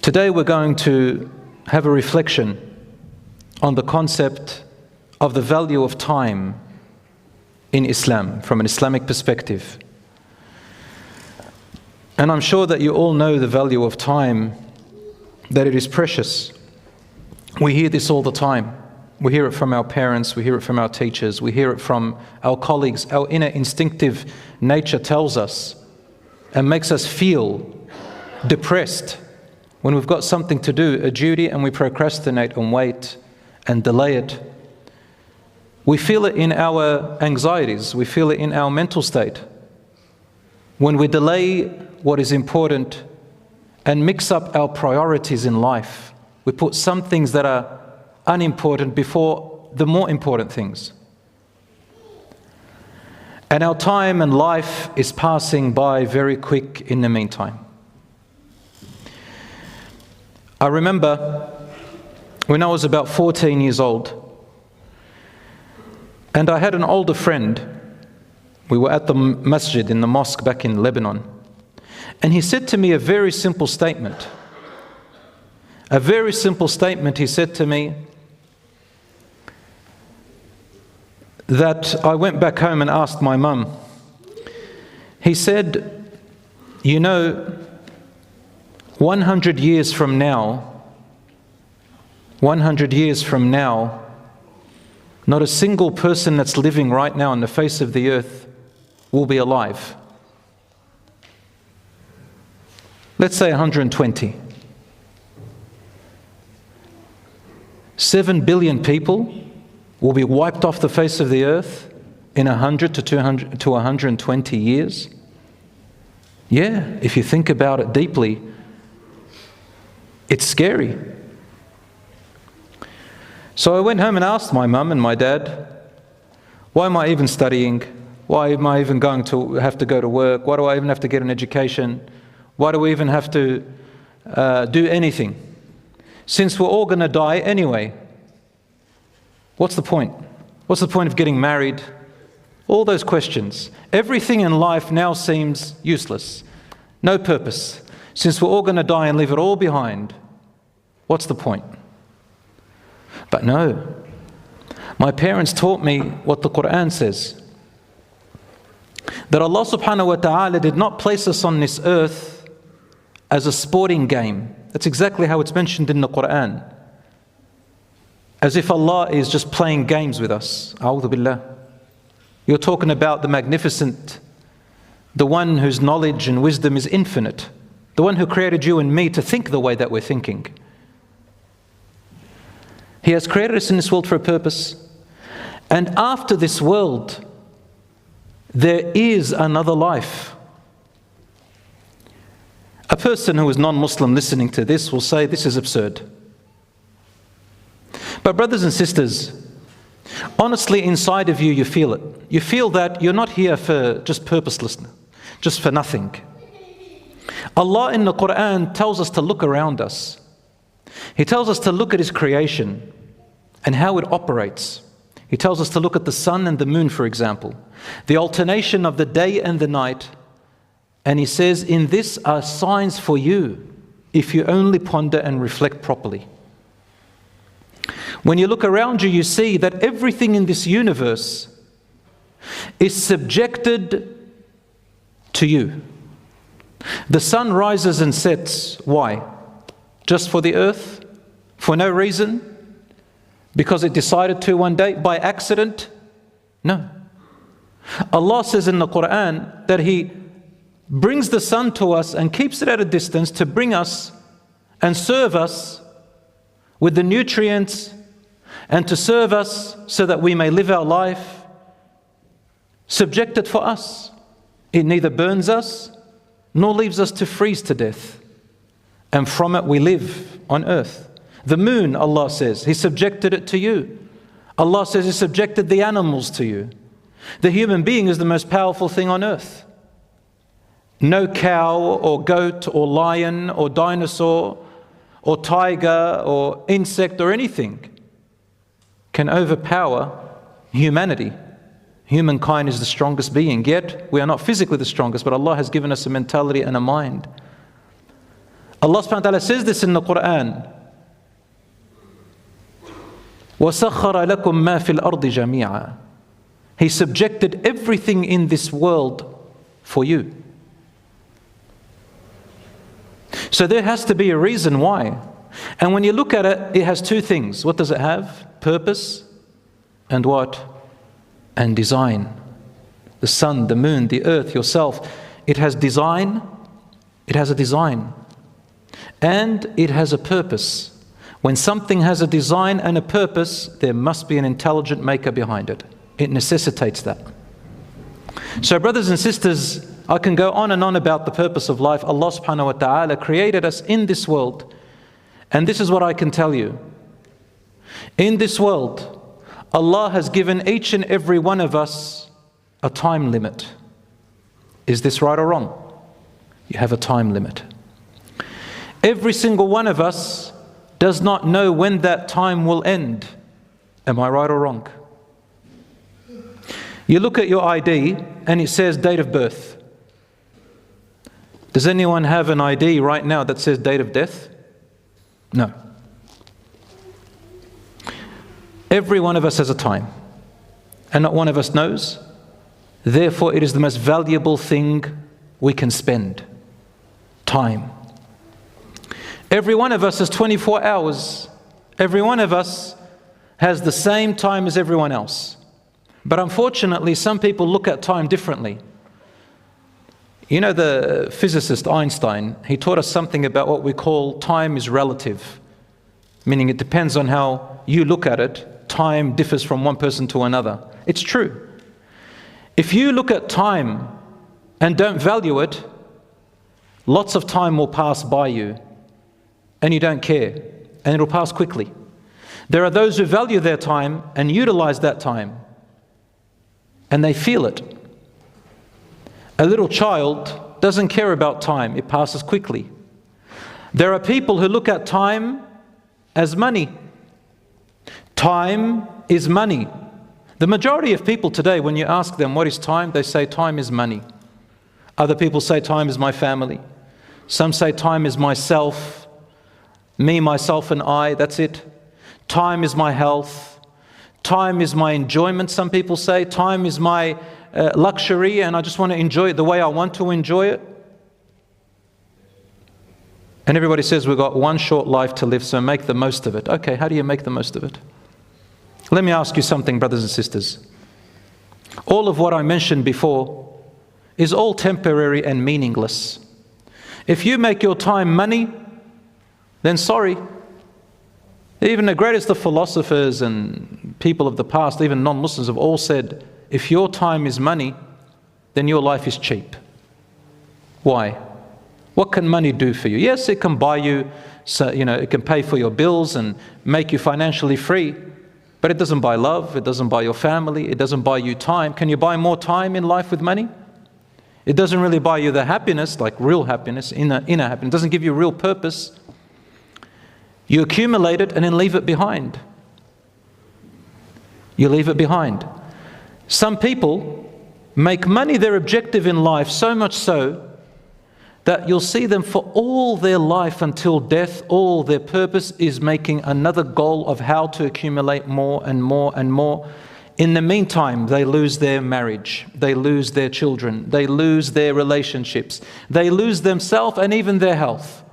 Today we're going to have a reflection on the concept of the value of time in Islam, from an Islamic perspective. And I'm sure that you all know the value of time, that it is precious. We hear this all the time. We hear it from our parents, we hear it from our teachers, we hear it from our colleagues. Our inner instinctive nature tells us and makes us feel depressed when we've got something to do, a duty, and we procrastinate and wait and delay it. We feel it in our anxieties, we feel it in our mental state. When we delay what is important and mix up our priorities in life, we put some things that are unimportant before the more important things. And our time and life is passing by very quick in the meantime. I remember when I was about 14 years old, and I had an older friend. We were at the masjid in the mosque back in Lebanon, and he said to me a very simple statement. A very simple statement. He said to me that I went back home and asked my mum. He said, you know, 100 years from now, 100 years from now, not a single person that's living right now on the face of the earth will be alive. Let's say 120. 7 billion people will be wiped off the face of the earth in 100 to 200 to 120 years. Yeah, if you think about it deeply, it's scary. So I went home and asked my mum and my dad, why am I even studying? Why am I even going to have to go to work? Why do I even have to get an education? Why do we even have to do anything? Since we're all going to die anyway, what's the point? What's the point of getting married? All those questions. Everything in life now seems useless. No purpose. Since we're all going to die and leave it all behind, what's the point? But no. My parents taught me what the Quran says. That Allah subhanahu wa ta'ala did not place us on this earth as a sporting game. That's exactly how it's mentioned in the Quran. As if Allah is just playing games with us. A'udhu billah. You're talking about the magnificent, the one whose knowledge and wisdom is infinite, the one who created you and me to think the way that we're thinking. He has created us in this world for a purpose. And after this world, there is another life. A person who is non-Muslim listening to this will say, this is absurd. But brothers and sisters, honestly inside of you, you feel it. You feel that you're not here for just purposelessness, just for nothing. Allah in the Quran tells us to look around us. He tells us to look at His creation and how it operates. He tells us to look at the sun and the moon, for example, the alternation of the day and the night. And He says, in this are signs for you, if you only ponder and reflect properly. When you look around you, you see that everything in this universe is subjected to you. The sun rises and sets. Why? Just for the earth? For no reason? Because it decided to one day? By accident? No. Allah says in the Quran that He brings the sun to us and keeps it at a distance to bring us and serve us with the nutrients and to serve us so that we may live our life subjected for us. It neither burns us nor leaves us to freeze to death. And from it we live on earth. The moon, Allah says, He subjected it to you. Allah says He subjected the animals to you. The human being is the most powerful thing on earth. No cow or goat or lion or dinosaur or tiger or insect or anything can overpower humanity. Humankind is the strongest being, yet we are not physically the strongest, but Allah has given us a mentality and a mind. Allah subhanahu wa ta'ala says this in the Quran. وَسَخَّرَ لَكُم مَا فِي الْأَرْضِ جَمِيعًا. He subjected everything in this world for you. So there has to be a reason why. And when you look at it, it has two things. What does it have? Purpose and what? And design. The sun, the moon, the earth, yourself. It has design. It has a design. And it has a purpose. When something has a design and a purpose, there must be an intelligent maker behind it. It necessitates that. So brothers and sisters, I can go on and on about the purpose of life. Allah subhanahu wa ta'ala created us in this world. And this is what I can tell you. In this world, Allah has given each and every one of us a time limit. Is this right or wrong? You have a time limit. Every single one of us does not know when that time will end. Am I right or wrong? You look at your ID and it says date of birth. Does anyone have an ID right now that says date of death? No. Every one of us has a time, and not one of us knows. Therefore, it is the most valuable thing we can spend. Time. Every one of us has 24 hours. Every one of us has the same time as everyone else. But unfortunately, some people look at time differently. You know the physicist Einstein, he taught us something about what we call time is relative. Meaning it depends on how you look at it. Time differs from one person to another. It's true. If you look at time and don't value it, lots of time will pass by you and you don't care, and it'll pass quickly. There are those who value their time and utilize that time, and they feel it. A little child doesn't care about time, it passes quickly. There are people who look at time as money. Time is money. The majority of people today, when you ask them what is time, they say time is money. Other people say time is my family. Some say time is myself, me, myself and I, that's it. Time is my health. Time is my enjoyment, some people say. Time is my luxury and I just want to enjoy it the way I want to enjoy it. And everybody says we've got one short life to live, so make the most of it. Okay, how do you make the most of it? Let me ask you something, brothers and sisters. All of what I mentioned before is all temporary and meaningless. If you make your time money, then sorry. Even the greatest of philosophers and people of the past, even non-Muslims, have all said, if your time is money, then your life is cheap. Why? What can money do for you? Yes, it can buy you, it can pay for your bills and make you financially free, but it doesn't buy love, it doesn't buy your family, it doesn't buy you time. Can you buy more time in life with money? It doesn't really buy you the happiness, like real happiness, inner happiness. It doesn't give you real purpose. You accumulate it and then leave it behind. You leave it behind. Some people make money their objective in life, so much so that you'll see them for all their life until death, all their purpose is making another goal of how to accumulate more and more and more. In the meantime, they lose their marriage, they lose their children, they lose their relationships, they lose themselves and even their health.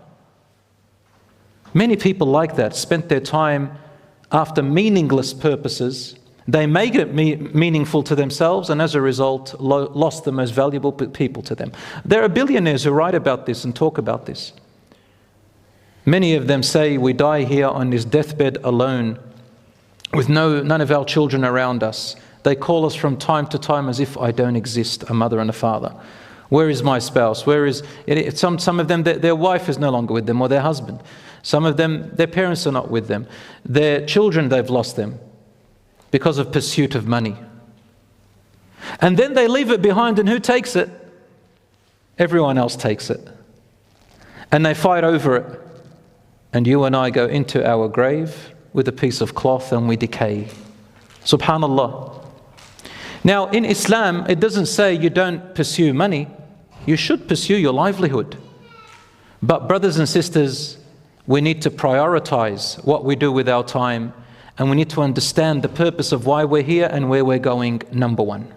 Many people like that spent their time after meaningless purposes. They make it meaningful to themselves and as a result lost the most valuable people to them. There are billionaires who write about this and talk about this. Many of them say we die here on this deathbed alone with none of our children around us. They call us from time to time as if I don't exist, a mother and a father. Where is my spouse? Where is it? Some of them, their wife is no longer with them or their husband. Some of them, their parents are not with them. Their children, they've lost them because of pursuit of money. And then they leave it behind, and who takes it? Everyone else takes it. And they fight over it. And you and I go into our grave with a piece of cloth and we decay. Subhanallah. Now in Islam, it doesn't say you don't pursue money. You should pursue your livelihood. But brothers and sisters, we need to prioritize what we do with our time, and we need to understand the purpose of why we're here and where we're going, number one.